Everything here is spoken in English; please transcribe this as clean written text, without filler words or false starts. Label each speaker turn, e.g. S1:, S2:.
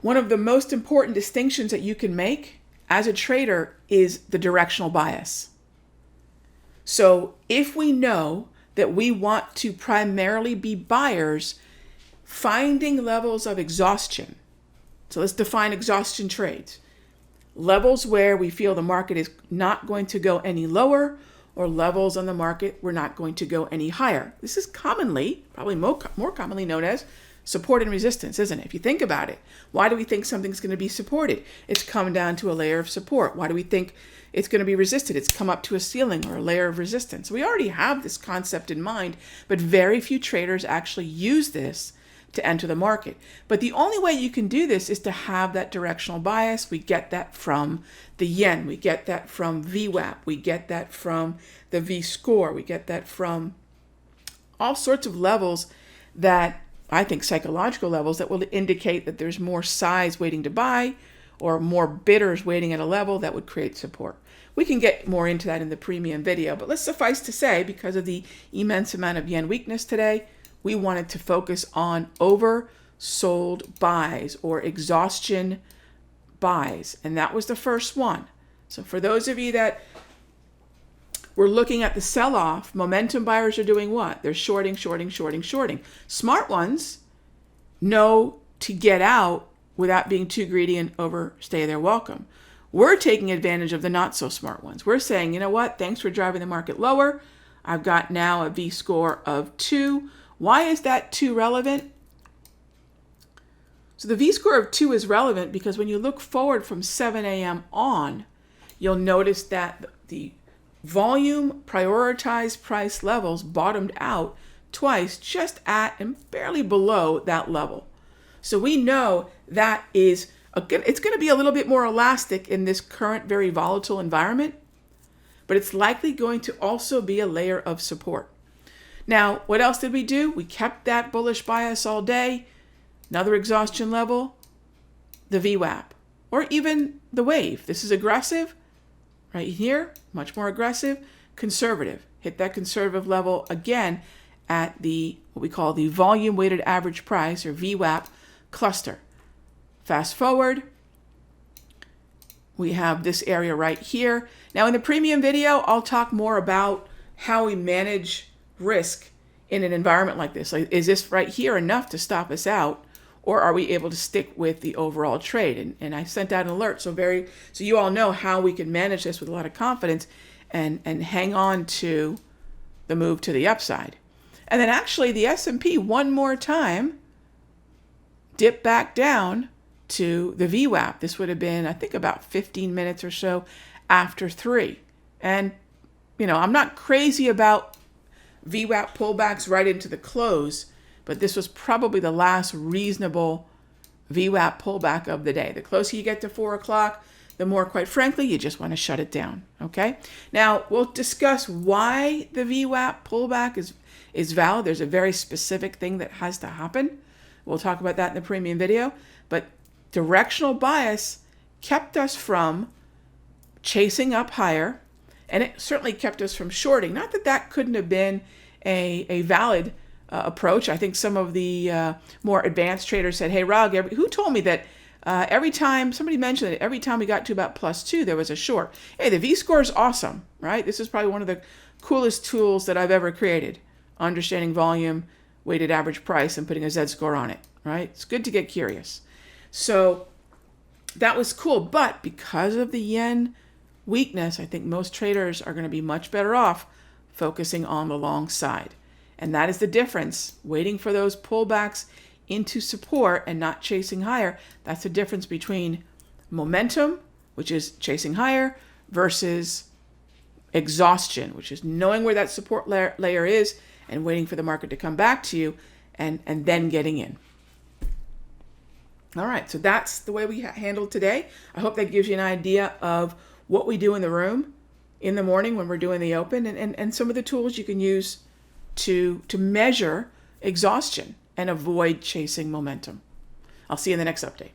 S1: One of the most important distinctions that you can make as a trader is the directional bias. So if we know that we want to primarily be buyers, finding levels of exhaustion. So let's define exhaustion trades. Levels where we feel the market is not going to go any lower, or levels on the market we're not going to go any higher. This is commonly, probably more commonly known as support and resistance, isn't it? If you think about it, why do we think something's going to be supported? It's come down to a layer of support. Why do we think it's going to be resisted? It's come up to a ceiling or a layer of resistance. We already have this concept in mind, but very few traders actually use this to enter the market. But the only way you can do this is to have that directional bias. We get that from the yen. We get that from VWAP. We get that from the V-score. We get that from all sorts of levels that I think psychological levels that will indicate that there's more size waiting to buy or more bidders waiting at a level that would create support. We can get more into that in the premium video, but let's suffice to say, because of the immense amount of yen weakness today, we wanted to focus on oversold buys or exhaustion buys, and that was the first one. So for those of you that were looking at the sell-off, momentum buyers are doing what? They're shorting, shorting, shorting, shorting. Smart ones know to get out without being too greedy and overstay their welcome. We're taking advantage of the not so smart ones. We're saying, you know what? Thanks for driving the market lower. I've got now a V-score of 2. Why is that 2 relevant? So the V-score of 2 is relevant because when you look forward from 7 a.m. on, you'll notice that the volume prioritized price levels bottomed out twice just at and barely below that level. So we know that it's going to be a little bit more elastic in this current very volatile environment, but it's likely going to also be a layer of support. Now, what else did we do? We kept that bullish bias all day. Another exhaustion level, the VWAP, or even the wave. This is aggressive. Right here, much more aggressive, conservative. Hit that conservative level again at the what we call the volume weighted average price, or VWAP cluster. Fast forward, we have this area right here. Now in the premium video, I'll talk more about how we manage risk in an environment like this. Like, is this right here enough to stop us out? Or are we able to stick with the overall trade? And I sent out an alert so you all know how we can manage this with a lot of confidence and hang on to the move to the upside. And then actually the S&P one more time dipped back down to the VWAP. This would have been, I think, about 15 minutes or so after 3. And, you know, I'm not crazy about VWAP pullbacks right into the close, but this was probably the last reasonable VWAP pullback of the day. The closer you get to 4 o'clock, the more, quite frankly, you just want to shut it down, okay? Now, we'll discuss why the VWAP pullback is valid. There's a very specific thing that has to happen. We'll talk about that in the premium video. But directional bias kept us from chasing up higher, and it certainly kept us from shorting. Not that that couldn't have been a valid approach. I think some of the more advanced traders said, hey, Raghee, who told me that every time, somebody mentioned that every time we got to about +2, there was a short. Hey, the V-score is awesome, right? This is probably one of the coolest tools that I've ever created, understanding volume, weighted average price, and putting a Z-score on it, right? It's good to get curious. So that was cool, but because of the yen weakness, I think most traders are going to be much better off focusing on the long side. And that is the difference. Waiting for those pullbacks into support and not chasing higher. That's the difference between momentum, which is chasing higher, versus exhaustion, which is knowing where that support layer is and waiting for the market to come back to you and then getting in. All right, so that's the way we handled today. I hope that gives you an idea of what we do in the room in the morning when we're doing the open and some of the tools you can use to measure exhaustion and avoid chasing momentum. I'll see you in the next update.